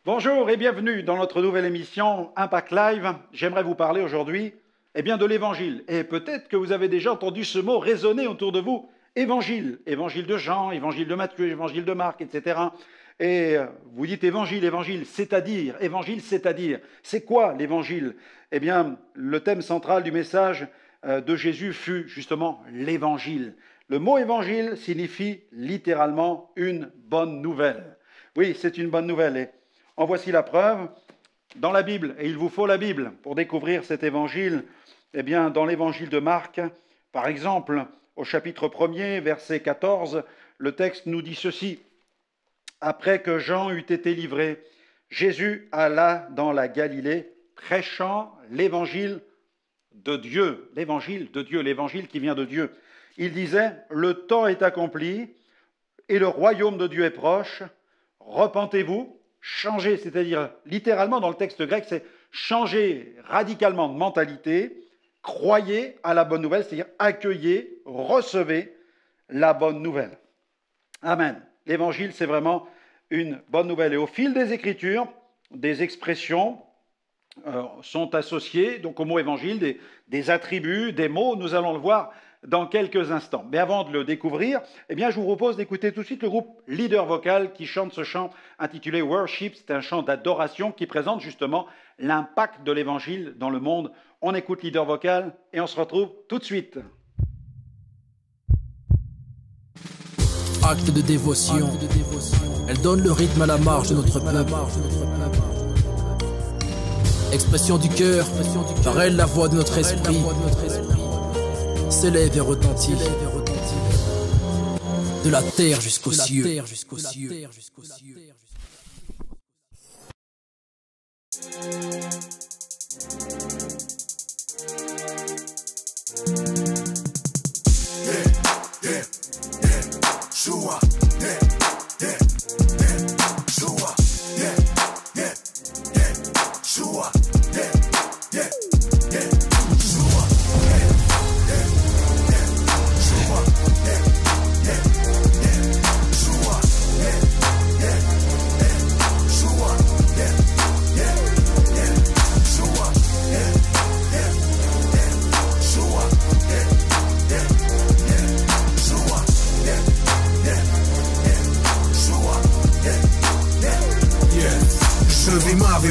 Bonjour et bienvenue dans notre nouvelle émission Impact Live. J'aimerais vous parler aujourd'hui de l'Évangile. Et peut-être que vous avez déjà entendu ce mot résonner autour de vous. Évangile, Évangile de Jean, Évangile de Matthieu, Évangile de Marc, etc. Et vous dites Évangile, Évangile, c'est-à-dire, Évangile, c'est-à-dire. C'est quoi l'Évangile? Eh bien, le thème central du message de Jésus fut justement l'Évangile. Le mot Évangile signifie littéralement une bonne nouvelle. Oui, c'est une bonne nouvelle. Et en voici la preuve dans la Bible. Et il vous faut la Bible pour découvrir cet Évangile. Eh bien, dans l'Évangile de Marc, par exemple, au chapitre 1er, verset 14, le texte nous dit ceci. Après que Jean eut été livré, Jésus alla dans la Galilée, prêchant l'Évangile de Dieu. L'Évangile de Dieu, l'Évangile qui vient de Dieu. Il disait, le temps est accompli et le royaume de Dieu est proche. Repentez-vous, changez, c'est-à-dire littéralement dans le texte grec, c'est changer radicalement de mentalité, croyez à la bonne nouvelle, c'est-à-dire accueillez, recevez la bonne nouvelle. Amen. L'évangile, c'est vraiment une bonne nouvelle. Et au fil des Écritures, des expressions sont associées donc au mot évangile, des attributs, des mots, nous allons le voir dans quelques instants. Mais avant de le découvrir, je vous propose d'écouter tout de suite le groupe Leader Vocal qui chante ce chant intitulé Worship. C'est un chant d'adoration qui présente justement l'impact de l'évangile dans le monde. On écoute Leader Vocal et on se retrouve tout de suite. Acte de dévotion. Elle donne le rythme à la marche de notre peuple. Expression du cœur, par elle la voix de notre esprit s'élève et retentit de la terre jusqu'aux cieux.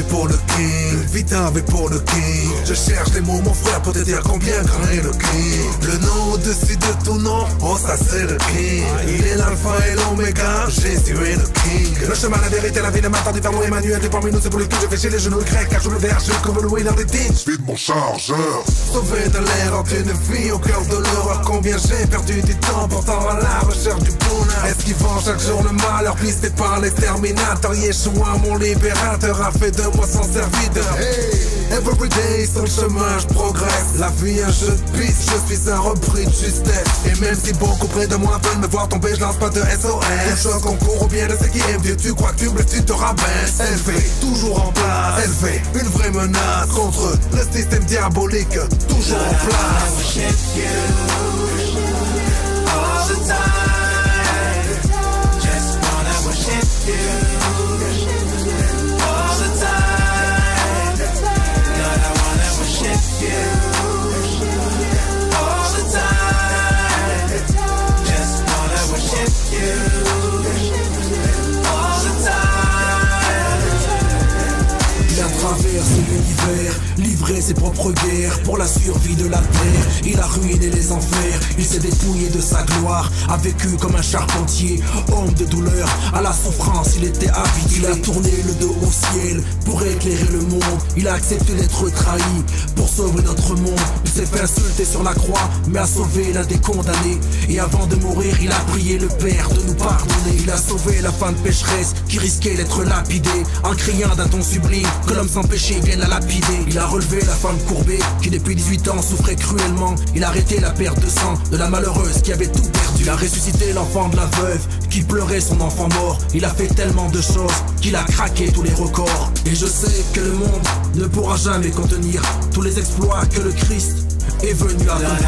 Pour le king, vita pour le king. Je cherche les mots mon frère pour te dire combien grand est le king. Le nom au-dessus de tout nom, oh ça c'est le king. Il est l'alpha et l'oméga, Jésus est le king. Le chemin, la vérité, la vie, le matin du verbe Emmanuel est parmi nous, c'est pour les coups, je fais chez les genoux grecs. Car je me verge comme le winner des teams. Vide mon chargeur. Sauvé de l'erreur d'une vie au cœur de l'horreur. Combien j'ai perdu du temps pourtant à la recherche du bonheur. Esquivant chaque jour le malheur, pisté par l'exterminateur. Yeshua mon libérateur a fait de moi son serviteur. Hey, every day sur le chemin je progresse. La vie un jeu de piste, je suis un repris de justesse. Et même si beaucoup près de moi veulent me voir tomber, je lance pas de SOS. Une chose concourt au bien de ceux qui aiment Dieu. Tu crois que tu blesses, tu te rabaisses. Élevé, toujours en place. Élevé, une vraie menace contre le système diabolique. Toujours en place. All the time. Just wanna worship you. L'univers, livré ses propres guerres pour la survie de la terre. Il a ruiné les enfers, il s'est dépouillé de sa gloire. A vécu comme un charpentier, homme de douleur. À la souffrance il était avide. Il a tourné le dos au ciel pour éclairer le monde. Il a accepté d'être trahi pour sauver notre monde. Il s'est fait insulter sur la croix mais a sauvé l'un des condamnés. Et avant de mourir il a prié le Père de nous pardonner. Il a sauvé la femme pécheresse qui risquait d'être lapidée, en criant d'un ton sublime que l'homme sans péché vienne la lapider. Il a relevé la femme courbée qui depuis 18 ans souffrait cruellement. Il a arrêté la perte de sang de la malheureuse qui avait tout perdu. Il a ressuscité l'enfant de la veuve qui pleurait son enfant mort. Il a fait tellement de choses qu'il a craqué tous les records. Et je sais que le monde ne pourra jamais contenir tous les exploits que le Christ est venu accomplir.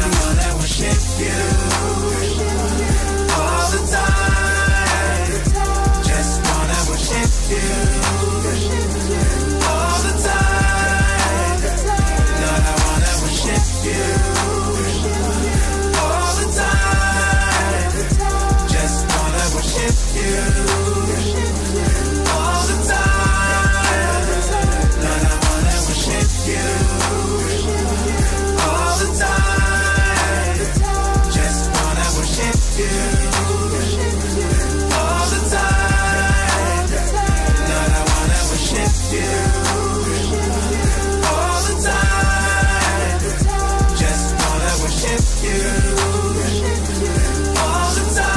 All the time, just wanna worship you. worship you all the time. Lord, I wanna worship you all the time. Just wanna worship you all the time. Lord, I wanna worship you all the time. Just wanna worship you all the time.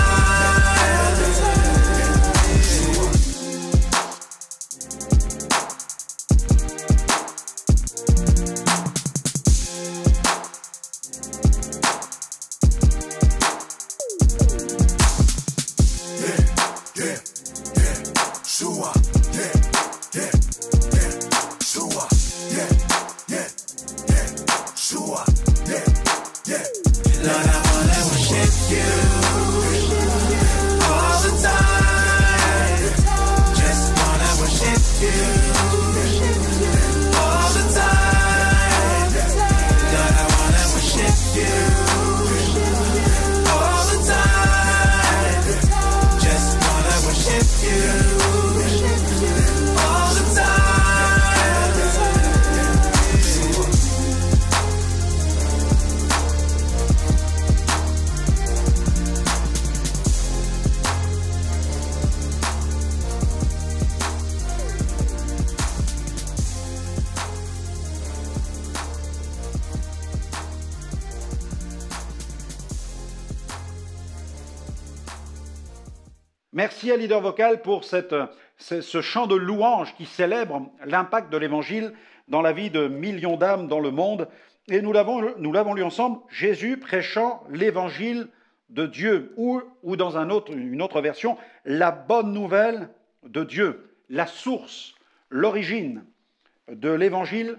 Shua, Shua, Shua, Lord, I wanna worship you all the time. Just wanna worship you all the time. Lord, I wanna worship you all the time. Just wanna worship you all the time. Merci à Leader Vocal pour ce chant de louange qui célèbre l'impact de l'Évangile dans la vie de millions d'âmes dans le monde. Et nous l'avons lu ensemble, Jésus prêchant l'Évangile de Dieu, ou dans une autre version, la bonne nouvelle de Dieu, la source, l'origine de l'Évangile.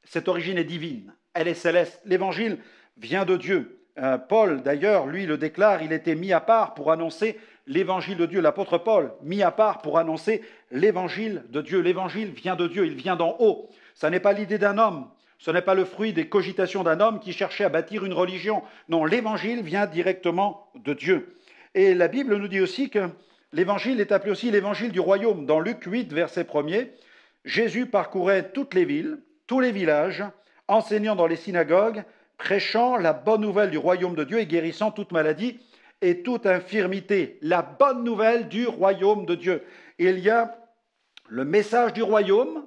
Cette origine est divine, elle est céleste. L'Évangile vient de Dieu. Paul, d'ailleurs, lui le déclare, il était mis à part pour annoncer l'Évangile de Dieu. L'apôtre Paul, mis à part pour annoncer l'Évangile de Dieu. L'Évangile vient de Dieu, il vient d'en haut. Ce n'est pas l'idée d'un homme, ce n'est pas le fruit des cogitations d'un homme qui cherchait à bâtir une religion. Non, l'Évangile vient directement de Dieu. Et la Bible nous dit aussi que l'Évangile est appelé aussi l'Évangile du royaume. Dans Luc 8, verset 1er, Jésus parcourait toutes les villes, tous les villages, enseignant dans les synagogues, prêchant la bonne nouvelle du royaume de Dieu et guérissant toute maladie et toute infirmité. La bonne nouvelle du royaume de Dieu. Il y a le message du royaume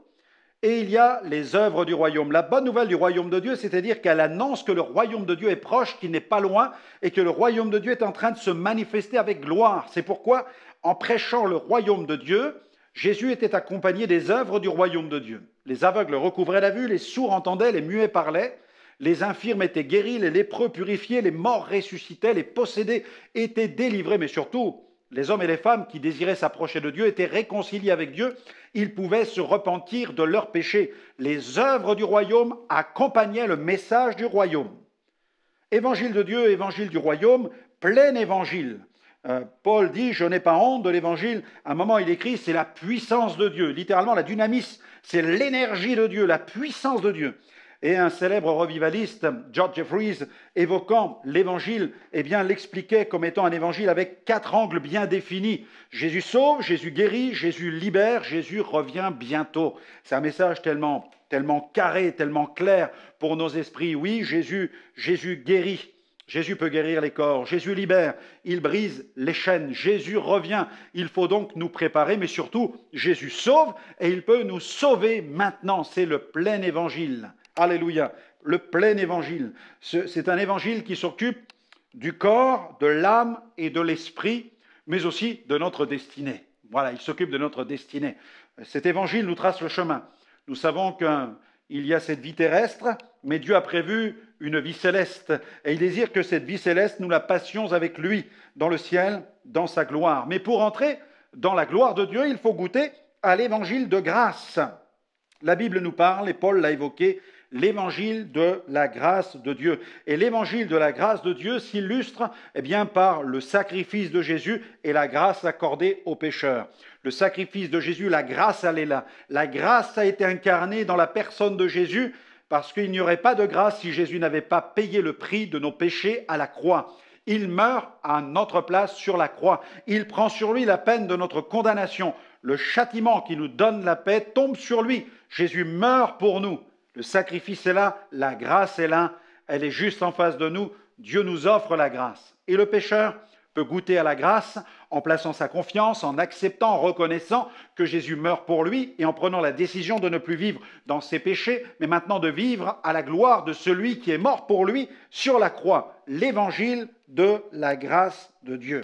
et il y a les œuvres du royaume. La bonne nouvelle du royaume de Dieu, c'est-à-dire qu'elle annonce que le royaume de Dieu est proche, qu'il n'est pas loin et que le royaume de Dieu est en train de se manifester avec gloire. C'est pourquoi, en prêchant le royaume de Dieu, Jésus était accompagné des œuvres du royaume de Dieu. Les aveugles recouvraient la vue, les sourds entendaient, les muets parlaient, les infirmes étaient guéris, les lépreux purifiés, les morts ressuscitaient, les possédés étaient délivrés, mais surtout, les hommes et les femmes qui désiraient s'approcher de Dieu étaient réconciliés avec Dieu, ils pouvaient se repentir de leurs péchés. Les œuvres du royaume accompagnaient le message du royaume. Évangile de Dieu, évangile du royaume, plein évangile. Paul dit, je n'ai pas honte de l'évangile. À un moment, il écrit, c'est la puissance de Dieu. Littéralement, la dynamis, c'est l'énergie de Dieu, la puissance de Dieu. Et un célèbre revivaliste, George Jeffreys, évoquant l'évangile, eh bien, l'expliquait comme étant un évangile avec 4 angles bien définis. Jésus sauve, Jésus guérit, Jésus libère, Jésus revient bientôt. C'est un message tellement carré, tellement clair pour nos esprits. Oui, Jésus guérit. Jésus peut guérir les corps, Jésus libère, il brise les chaînes, Jésus revient. Il faut donc nous préparer, mais surtout, Jésus sauve et il peut nous sauver maintenant. C'est le plein évangile. Alléluia, le plein évangile. C'est un évangile qui s'occupe du corps, de l'âme et de l'esprit, mais aussi de notre destinée. Voilà, il s'occupe de notre destinée. Cet évangile nous trace le chemin. Nous savons qu'il y a cette vie terrestre, mais Dieu a prévu une vie céleste. Et il désire que cette vie céleste, nous la passions avec lui, dans le ciel, dans sa gloire. Mais pour entrer dans la gloire de Dieu, il faut goûter à l'évangile de grâce. La Bible nous parle, et Paul l'a évoqué, l'évangile de la grâce de Dieu. Et l'évangile de la grâce de Dieu s'illustre par le sacrifice de Jésus et la grâce accordée aux pécheurs. Le sacrifice de Jésus, la grâce, elle est là. La grâce a été incarnée dans la personne de Jésus parce qu'il n'y aurait pas de grâce si Jésus n'avait pas payé le prix de nos péchés à la croix. Il meurt à notre place sur la croix. Il prend sur lui la peine de notre condamnation. Le châtiment qui nous donne la paix tombe sur lui. Jésus meurt pour nous. Le sacrifice est là, la grâce est là, elle est juste en face de nous. Dieu nous offre la grâce. Et le pécheur peut goûter à la grâce en plaçant sa confiance, en acceptant, en reconnaissant que Jésus meurt pour lui et en prenant la décision de ne plus vivre dans ses péchés, mais maintenant de vivre à la gloire de celui qui est mort pour lui sur la croix, l'évangile de la grâce de Dieu.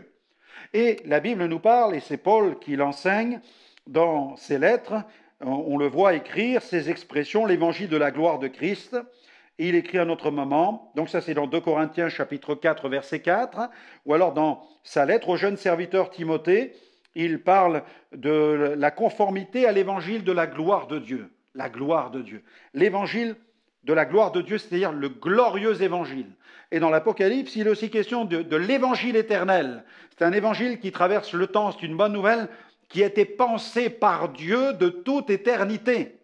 Et la Bible nous parle, et c'est Paul qui l'enseigne dans ses lettres, on le voit écrire ces expressions, l'évangile de la gloire de Christ. Et il écrit à notre moment, donc ça c'est dans 2 Corinthiens chapitre 4 verset 4, ou alors dans sa lettre au jeune serviteur Timothée, il parle de la conformité à l'évangile de la gloire de Dieu. La gloire de Dieu. L'évangile de la gloire de Dieu, c'est-à-dire le glorieux évangile. Et dans l'Apocalypse, il est aussi question de l'évangile éternel. C'est un évangile qui traverse le temps, c'est une bonne nouvelle, qui a été pensée par Dieu de toute éternité.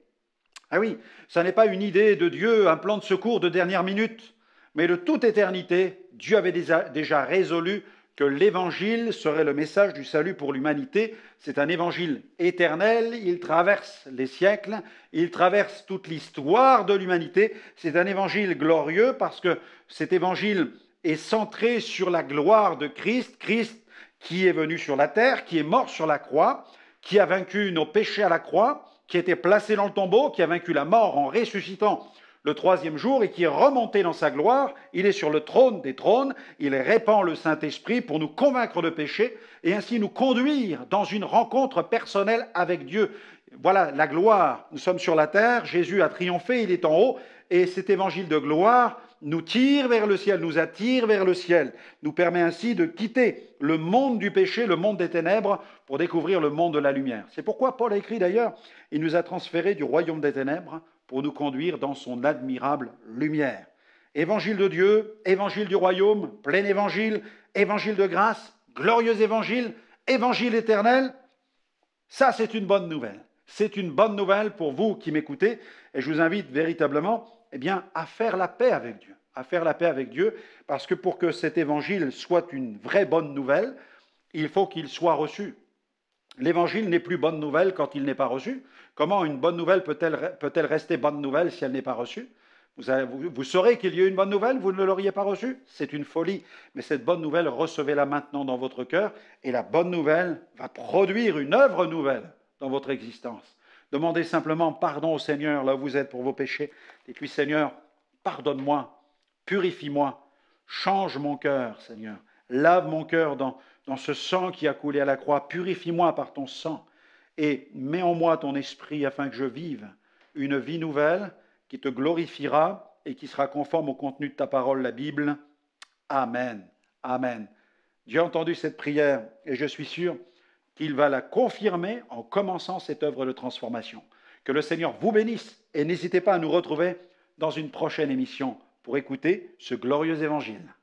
Ah oui, ça n'est pas une idée de Dieu, un plan de secours de dernière minute, mais de toute éternité, Dieu avait déjà résolu que l'évangile serait le message du salut pour l'humanité. C'est un évangile éternel, il traverse les siècles, il traverse toute l'histoire de l'humanité. C'est un évangile glorieux parce que cet évangile est centré sur la gloire de Christ, Christ qui est venu sur la terre, qui est mort sur la croix, qui a vaincu nos péchés à la croix, qui a été placé dans le tombeau, qui a vaincu la mort en ressuscitant le troisième jour et qui est remonté dans sa gloire. Il est sur le trône des trônes, il répand le Saint-Esprit pour nous convaincre de péché et ainsi nous conduire dans une rencontre personnelle avec Dieu. Voilà la gloire. Nous sommes sur la terre, Jésus a triomphé, il est en haut et cet évangile de gloire nous tire vers le ciel, nous attire vers le ciel, nous permet ainsi de quitter le monde du péché, le monde des ténèbres, pour découvrir le monde de la lumière. C'est pourquoi Paul a écrit d'ailleurs, il nous a transférés du royaume des ténèbres pour nous conduire dans son admirable lumière. Évangile de Dieu, évangile du royaume, plein évangile, évangile de grâce, glorieux évangile, évangile éternel, ça c'est une bonne nouvelle. C'est une bonne nouvelle pour vous qui m'écoutez et je vous invite véritablement à faire la paix avec Dieu. À faire la paix avec Dieu, parce que pour que cet évangile soit une vraie bonne nouvelle, il faut qu'il soit reçu. L'évangile n'est plus bonne nouvelle quand il n'est pas reçu. Comment une bonne nouvelle peut-elle rester bonne nouvelle si elle n'est pas reçue ? Vous saurez qu'il y a une bonne nouvelle, vous ne l'auriez pas reçue ? C'est une folie. Mais cette bonne nouvelle, recevez-la maintenant dans votre cœur, et la bonne nouvelle va produire une œuvre nouvelle dans votre existence. Demandez simplement pardon au Seigneur, là où vous êtes, pour vos péchés. Dites-lui, Seigneur, pardonne-moi, purifie-moi, change mon cœur, Seigneur. Lave mon cœur dans ce sang qui a coulé à la croix. Purifie-moi par ton sang et mets en moi ton esprit afin que je vive une vie nouvelle qui te glorifiera et qui sera conforme au contenu de ta parole, la Bible. Amen. Amen. Dieu a entendu cette prière et je suis sûr qu'il va la confirmer en commençant cette œuvre de transformation. Que le Seigneur vous bénisse et n'hésitez pas à nous retrouver dans une prochaine émission pour écouter ce glorieux évangile.